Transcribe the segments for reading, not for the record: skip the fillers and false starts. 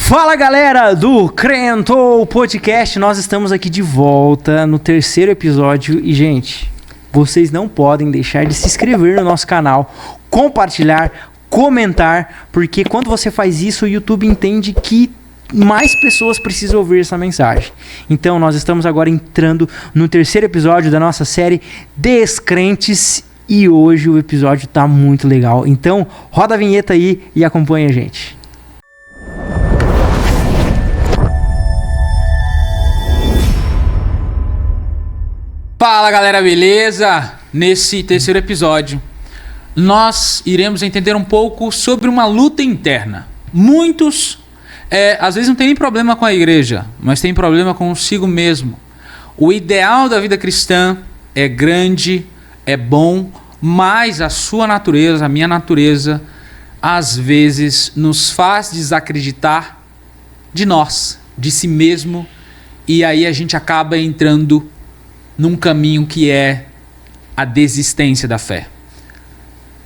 Fala galera do Crento Podcast, nós estamos aqui de volta no terceiro episódio e gente, vocês não podem deixar de se inscrever no nosso canal, compartilhar, comentar, porque quando você faz isso o YouTube entende que mais pessoas precisam ouvir essa mensagem. Então nós estamos agora entrando no terceiro episódio da nossa série Descrentes e hoje o episódio tá muito legal, então roda a vinheta aí e acompanha a gente. Fala galera, beleza? Nesse terceiro episódio, nós iremos entender um pouco sobre uma luta interna. Muitos, às vezes não tem nem problema com a igreja, mas tem problema consigo mesmo. O ideal da vida cristã é grande, é bom, mas a sua natureza, a minha natureza, às vezes nos faz desacreditar de nós, de si mesmo, e aí a gente acaba entrando num caminho que é a desistência da fé.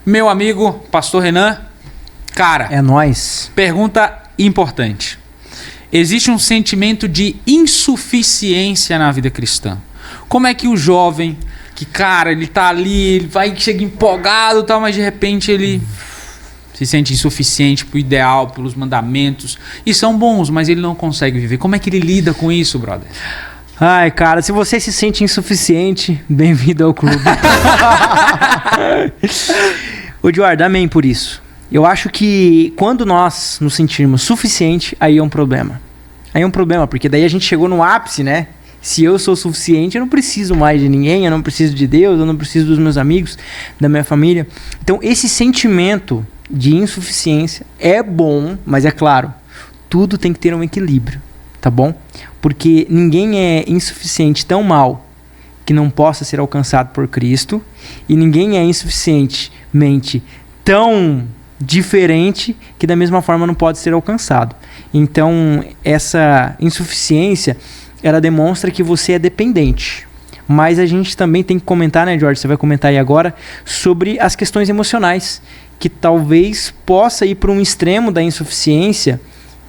Meu amigo, pastor Renan, cara, É nóis. pergunta importante. Existe um sentimento de insuficiência na vida cristã. Como é que o jovem, que cara, ele tá ali, ele chega empolgado e tal, mas de repente ele se sente insuficiente pro ideal, pelos mandamentos, e são bons, mas ele não consegue viver. Como é que ele lida com isso, brother? Ai, cara, se você se sente insuficiente, bem-vindo ao clube. Ô, Eduardo, amém por isso. Eu acho que quando nós nos sentirmos suficiente, aí é um problema. Aí é um problema, porque daí a gente chegou no ápice, né? Se eu sou suficiente, eu não preciso mais de ninguém, eu não preciso de Deus, eu não preciso dos meus amigos, da minha família. Então, esse sentimento de insuficiência é bom, mas é claro, tudo tem que ter um equilíbrio, tá bom? Porque ninguém é insuficiente tão mal que não possa ser alcançado por Cristo, e ninguém é insuficientemente tão diferente que da mesma forma não pode ser alcançado. Então, essa insuficiência, ela demonstra que você é dependente. Mas a gente também tem que comentar, né, Jorge? Você vai comentar aí agora sobre as questões emocionais, que talvez possa ir para um extremo da insuficiência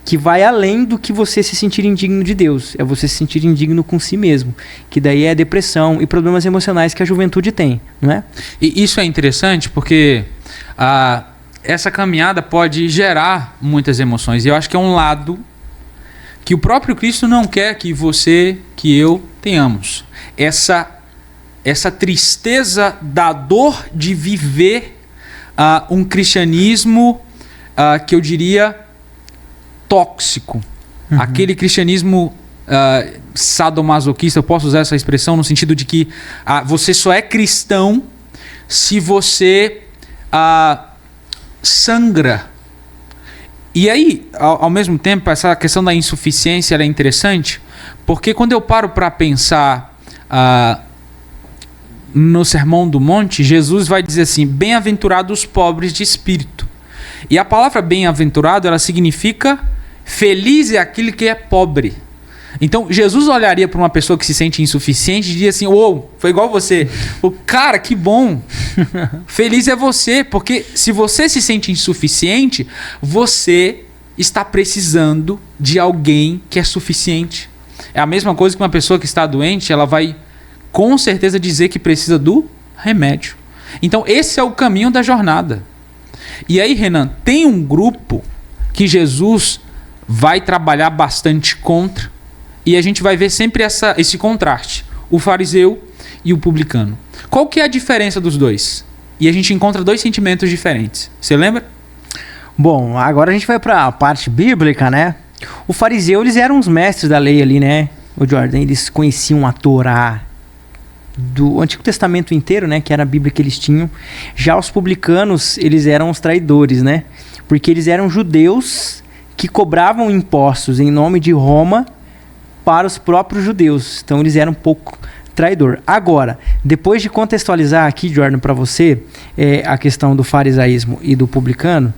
que vai além do que você se sentir indigno de Deus. É você se sentir indigno com si mesmo. Que daí é depressão e problemas emocionais que a juventude tem, não é? E isso é interessante porque essa caminhada pode gerar muitas emoções. E eu acho que é um lado que o próprio Cristo não quer que você, que eu tenhamos. Essa tristeza da dor de viver um cristianismo que eu diria tóxico. Uhum. Aquele cristianismo sadomasoquista, eu posso usar essa expressão no sentido de que você só é cristão se você sangra. E aí, ao mesmo tempo, essa questão da insuficiência ela é interessante, porque quando eu paro para pensar no Sermão do Monte, Jesus vai dizer assim: bem-aventurados os pobres de espírito. E a palavra bem-aventurado, ela significa feliz é aquele que é pobre. Então, Jesus olharia para uma pessoa que se sente insuficiente e diria assim: foi igual você. Cara, que bom. Feliz é você, porque se você se sente insuficiente, você está precisando de alguém que é suficiente. É a mesma coisa que uma pessoa que está doente, ela vai com certeza dizer que precisa do remédio. Então, esse é o caminho da jornada. E aí, Renan, tem um grupo que Jesus vai trabalhar bastante contra, e a gente vai ver sempre esse contraste, o fariseu e o publicano. Qual que é a diferença dos dois? E a gente encontra dois sentimentos diferentes. Você lembra? Bom, agora a gente vai para a parte bíblica, né? O fariseu, eles eram os mestres da lei ali, né? O Jordan, eles conheciam a Torá do Antigo Testamento inteiro, né? Que era a Bíblia que eles tinham. Já os publicanos, eles eram os traidores, né? Porque eles eram judeus que cobravam impostos em nome de Roma para os próprios judeus. Então eles eram um pouco traidor. Agora, depois de contextualizar aqui, Jordan, para você, a questão do farisaísmo e do publicano,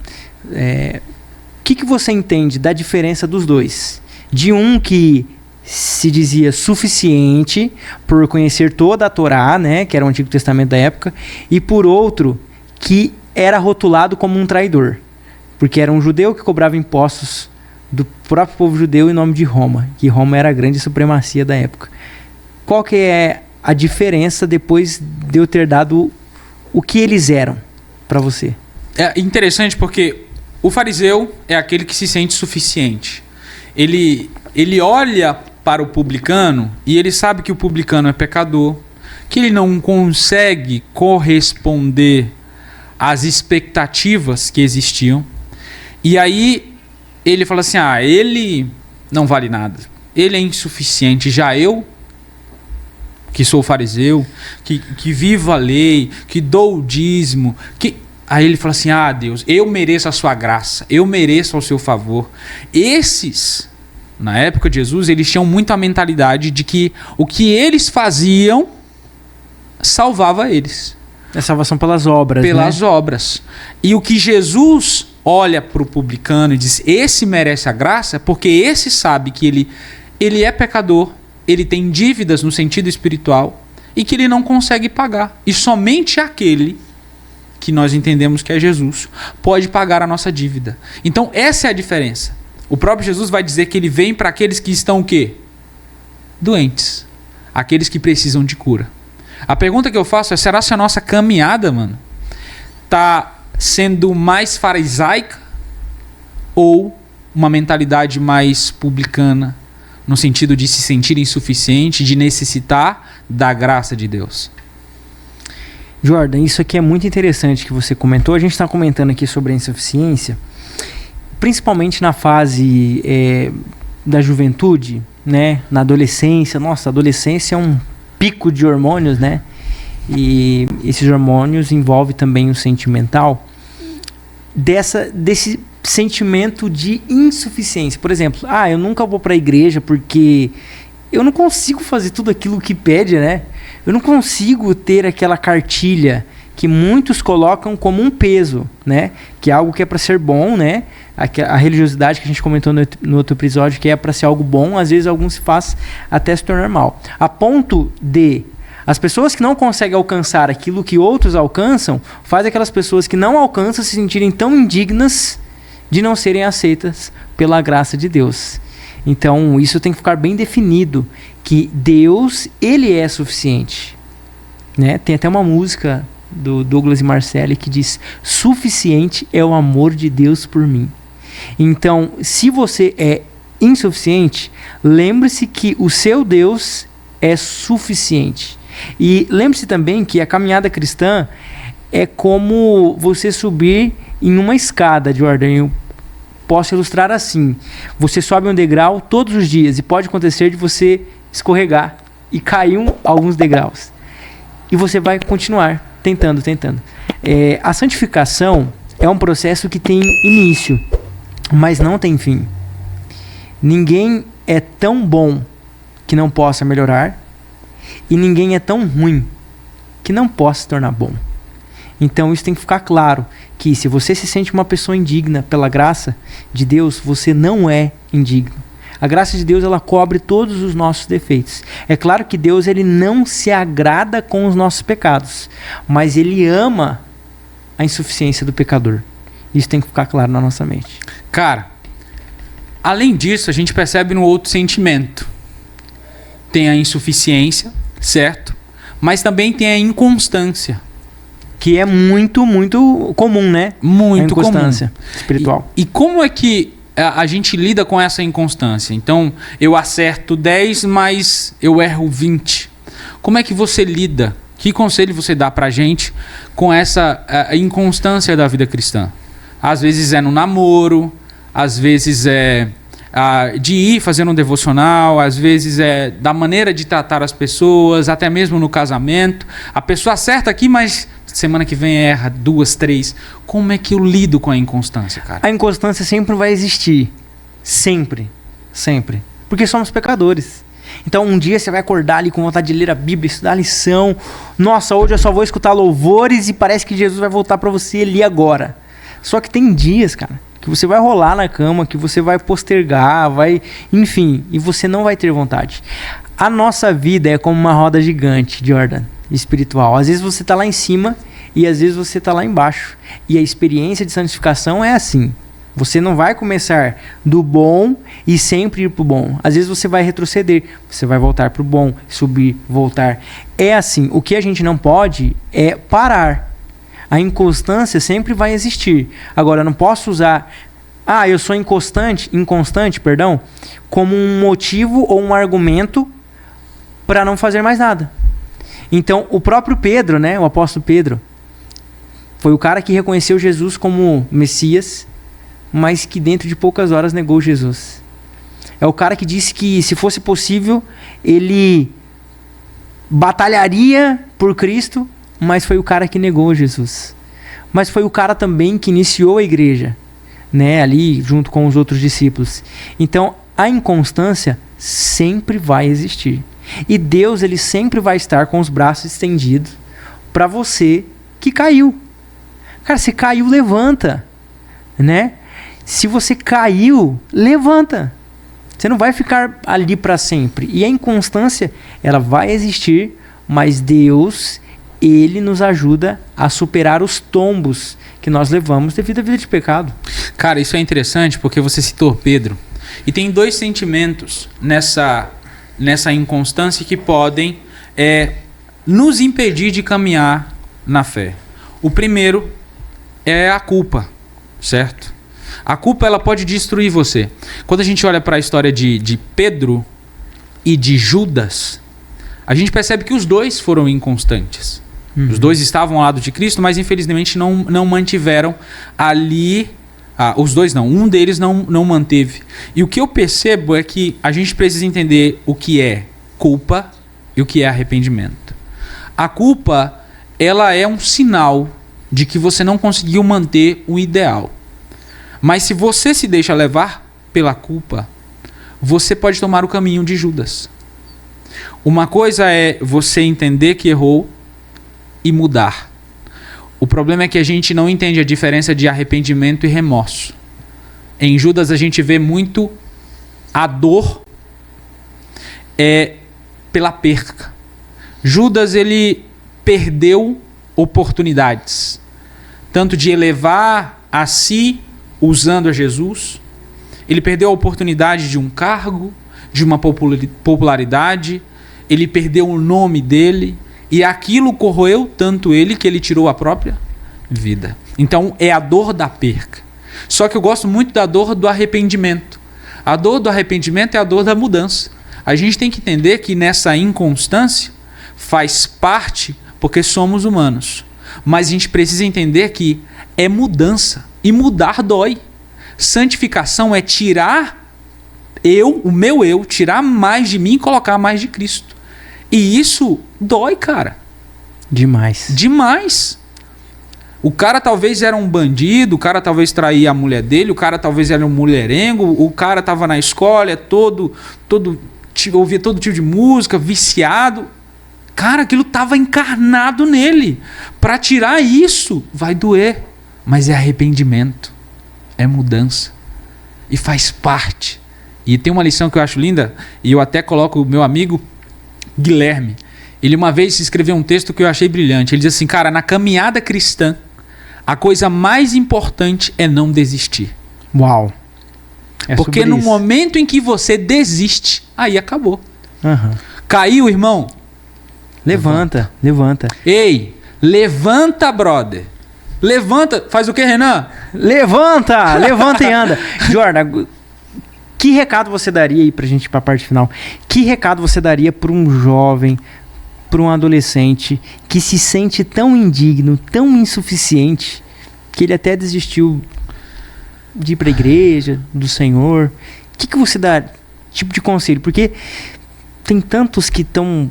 o que você entende da diferença dos dois? De um que se dizia suficiente por conhecer toda a Torá, né, que era o Antigo Testamento da época, e por outro que era rotulado como um traidor, porque era um judeu que cobrava impostos do próprio povo judeu em nome de Roma, que Roma era a grande supremacia da época. Qual que é a diferença depois de eu ter dado o que eles eram para você? É interessante porque o fariseu é aquele que se sente suficiente. Ele olha para o publicano e ele sabe que o publicano é pecador, que ele não consegue corresponder às expectativas que existiam. E aí ele fala assim, ele não vale nada, ele é insuficiente. Já eu, que sou fariseu, que vivo a lei, que dou o dízimo, aí ele fala assim, Deus, eu mereço a sua graça, eu mereço o seu favor. Esses, na época de Jesus, eles tinham muito a mentalidade de que o que eles faziam salvava eles. É salvação pelas obras, pelas obras. E o que Jesus olha para o publicano e diz, esse merece a graça, porque esse sabe que ele é pecador, ele tem dívidas no sentido espiritual e que ele não consegue pagar. E somente aquele que nós entendemos que é Jesus pode pagar a nossa dívida. Então essa é a diferença. O próprio Jesus vai dizer que ele vem para aqueles que estão o quê? Doentes. Aqueles que precisam de cura. A pergunta que eu faço é, será que a nossa caminhada, mano, tá sendo mais farisaica ou uma mentalidade mais publicana, no sentido de se sentir insuficiente, de necessitar da graça de Deus? Jordan, isso aqui é muito interessante que você comentou. A gente está comentando aqui sobre a insuficiência, principalmente na fase da juventude, né? Na adolescência. Nossa, a adolescência é um pico de hormônios, né? E esses hormônios envolvem também o sentimental, desse sentimento de insuficiência. Por exemplo, eu nunca vou para a igreja porque eu não consigo fazer tudo aquilo que pede, né? Eu não consigo ter aquela cartilha que muitos colocam como um peso, né? Que é algo que é para ser bom, né? A religiosidade que a gente comentou no outro episódio, que é para ser algo bom, às vezes alguns se faz até se tornar mal. A ponto de as pessoas que não conseguem alcançar aquilo que outros alcançam, faz aquelas pessoas que não alcançam se sentirem tão indignas de não serem aceitas pela graça de Deus. Então, isso tem que ficar bem definido, que Deus, ele é suficiente, né? Tem até uma música do Douglas e Marcelli que diz, suficiente é o amor de Deus por mim. Então, se você é insuficiente, lembre-se que o seu Deus é suficiente. E lembre-se também que a caminhada cristã é como você subir em uma escada, Jordan. Eu posso ilustrar assim: você sobe um degrau todos os dias e pode acontecer de você escorregar e cair alguns degraus. E você vai continuar tentando. A santificação é um processo que tem início, mas não tem fim. Ninguém é tão bom que não possa melhorar, e ninguém é tão ruim que não possa se tornar bom. Então isso tem que ficar claro, que se você se sente uma pessoa indigna pela graça de Deus, você não é indigno. A graça de Deus, ela cobre todos os nossos defeitos. É claro que Deus, ele não se agrada com os nossos pecados, mas ele ama a insuficiência do pecador. Isso tem que ficar claro na nossa mente. Cara, além disso, a gente percebe um outro sentimento. Tem a insuficiência, certo? Mas também tem a inconstância. Que é muito, muito comum, né? Muito comum. A inconstância espiritual. E como é que a gente lida com essa inconstância? Então, eu acerto 10, mas eu erro 20. Como é que você lida? Que conselho você dá pra gente com essa inconstância da vida cristã? Às vezes é no namoro, às vezes é de ir fazendo um devocional, às vezes é da maneira de tratar as pessoas, até mesmo no casamento. A pessoa acerta aqui, mas semana que vem erra 2, 3. Como é que eu lido com a inconstância, cara? A inconstância sempre vai existir. Sempre. Sempre. Porque somos pecadores. Então um dia você vai acordar ali com vontade de ler a Bíblia, estudar a lição. Nossa, hoje eu só vou escutar louvores e parece que Jesus vai voltar para você ali agora. Só que tem dias, cara, que você vai rolar na cama, que você vai postergar, enfim, e você não vai ter vontade. A nossa vida é como uma roda gigante, Jordan, espiritual. Às vezes você está lá em cima e às vezes você está lá embaixo. E a experiência de santificação é assim. Você não vai começar do bom e sempre ir pro bom. Às vezes você vai retroceder, você vai voltar pro bom, subir, voltar. É assim, o que a gente não pode é parar. A inconstância sempre vai existir. Agora, eu não posso usar, eu sou inconstante, como um motivo ou um argumento para não fazer mais nada. Então, o próprio Pedro, né, o apóstolo Pedro, foi o cara que reconheceu Jesus como Messias, mas que dentro de poucas horas negou Jesus. É o cara que disse que, se fosse possível, ele batalharia por Cristo, mas foi o cara que negou Jesus. Mas foi o cara também que iniciou a igreja, né, ali junto com os outros discípulos. Então, a inconstância sempre vai existir. E Deus, ele sempre vai estar com os braços estendidos para você que caiu. Cara, se caiu, levanta, né? Se você caiu, levanta. Você não vai ficar ali para sempre. E a inconstância, ela vai existir, mas Deus, ele nos ajuda a superar os tombos que nós levamos devido à vida de pecado. Cara, isso é interessante porque você citou Pedro. E tem dois sentimentos nessa inconstância que podem nos impedir de caminhar na fé. O primeiro é a culpa, certo? A culpa, ela pode destruir você. Quando a gente olha para a história de Pedro e de Judas, a gente percebe que os dois foram inconstantes. Os dois estavam ao lado de Cristo, mas infelizmente não mantiveram ali. Os dois não, um deles não manteve. E o que eu percebo é que a gente precisa entender o que é culpa e o que é arrependimento. A culpa, ela é um sinal de que você não conseguiu manter o ideal. Mas se você se deixa levar pela culpa, você pode tomar o caminho de Judas. Uma coisa é você entender que errou e mudar. O problema é que a gente não entende a diferença de arrependimento e remorso. Em Judas a gente vê muito a dor pela perca. Judas, ele perdeu oportunidades, tanto de elevar a si usando a Jesus. Ele perdeu a oportunidade de um cargo, de uma popularidade. Ele perdeu o nome dele. E aquilo corroeu tanto ele que ele tirou a própria vida. Então é a dor da perca. Só que eu gosto muito da dor do arrependimento. A dor do arrependimento é a dor da mudança. A gente tem que entender que nessa inconstância faz parte, porque somos humanos. Mas a gente precisa entender que é mudança. E mudar dói. Santificação é tirar o meu eu, tirar mais de mim e colocar mais de Cristo. E isso dói, cara. Demais. Demais. O cara talvez era um bandido, o cara talvez traía a mulher dele, o cara talvez era um mulherengo, o cara tava na escola, ouvia todo tipo de música, viciado. Cara, aquilo tava encarnado nele. Para tirar isso, vai doer. Mas é arrependimento. É mudança. E faz parte. E tem uma lição que eu acho linda, e eu até coloco o meu amigo Guilherme. Ele uma vez escreveu um texto que eu achei brilhante. Ele diz assim, cara, na caminhada cristã, a coisa mais importante é não desistir. Uau. Porque no momento em que você desiste, aí acabou. Uhum. Caiu, irmão? Levanta. Ei, levanta, brother. Levanta. Faz o que, Renan? Levanta e anda. Jordan, que recado você daria aí pra gente ir pra parte final? Que recado você daria pra um jovem, pra um adolescente que se sente tão indigno, tão insuficiente, que ele até desistiu de ir pra igreja, do Senhor? O que você dá, tipo de conselho? Porque tem tantos que estão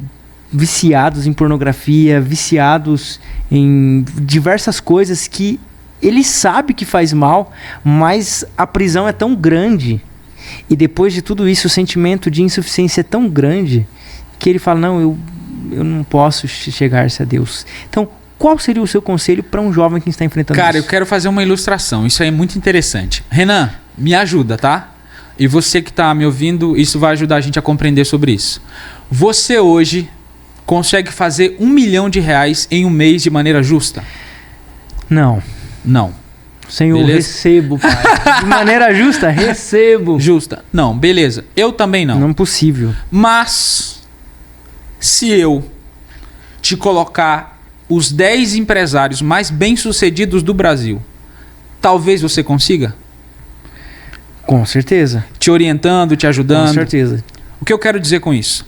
viciados em pornografia, viciados em diversas coisas que ele sabe que faz mal, mas a prisão é tão grande. E depois de tudo isso, o sentimento de insuficiência é tão grande que ele fala, não, eu não posso chegar-se a Deus. Então, qual seria o seu conselho para um jovem que está enfrentando isso? Cara, eu quero fazer uma ilustração. Isso aí é muito interessante. Renan, me ajuda, tá? E você que está me ouvindo, isso vai ajudar a gente a compreender sobre isso. Você hoje consegue fazer R$1 milhão em um mês de maneira justa? Não. Senhor, Beleza? recebo, Pai. De maneira justa, recebo. Justa. Não, beleza. Eu também não. Não é possível. Mas, se eu te colocar os 10 empresários mais bem-sucedidos do Brasil, talvez você consiga? Com certeza. Te orientando, te Com ajudando. certeza. O que eu quero dizer com isso?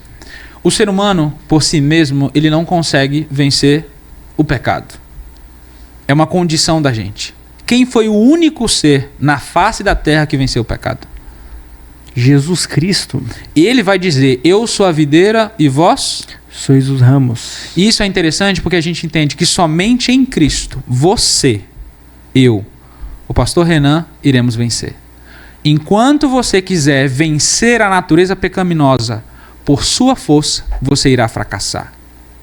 O ser humano, por si mesmo, ele não consegue vencer o pecado. É uma condição da gente. Quem foi o único ser na face da terra que venceu o pecado? Jesus Cristo, Ele vai dizer, eu sou a videira e vós? sois os ramos. E isso é interessante porque a gente entende que somente em Cristo, você, eu, o pastor Renan, iremos vencer. Enquanto você quiser vencer a natureza pecaminosa por sua força, você irá fracassar.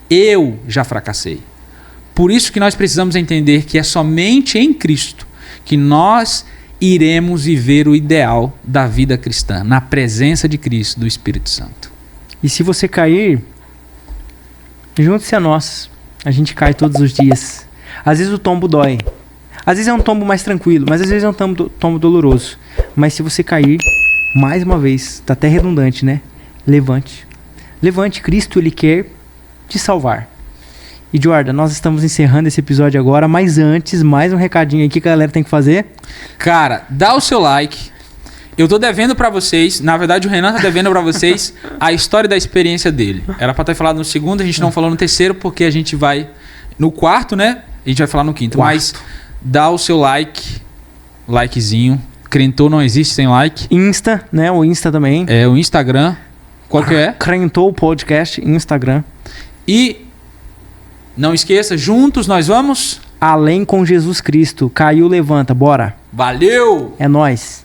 Eu já fracassei. Por isso que nós precisamos entender que é somente em Cristo que nós iremos viver o ideal da vida cristã, na presença de Cristo, do Espírito Santo. E se você cair, junte-se a nós. A gente cai todos os dias. Às vezes o tombo dói. Às vezes é um tombo mais tranquilo, mas às vezes é um tombo doloroso. Mas se você cair, mais uma vez, tá até redundante, né? Levante. Levante, Cristo, Ele quer te salvar. E, Jordan, nós estamos encerrando esse episódio agora, mas antes, mais um recadinho aqui que a galera tem que fazer. Cara, dá o seu like. Eu tô devendo pra vocês, na verdade o Renan tá devendo pra vocês a história da experiência dele. Era pra ter falado no segundo, a gente não falou no terceiro, porque a gente vai no quarto, né? A gente vai falar no quinto. Mas dá o seu like, likezinho. Crentou não existe sem like. Insta, né? O Insta também. É o Instagram. Qual que é? Crentou Podcast, Instagram. E não esqueça, juntos nós vamos. Além com Jesus Cristo. Caiu, levanta. Bora. Valeu! É nóis.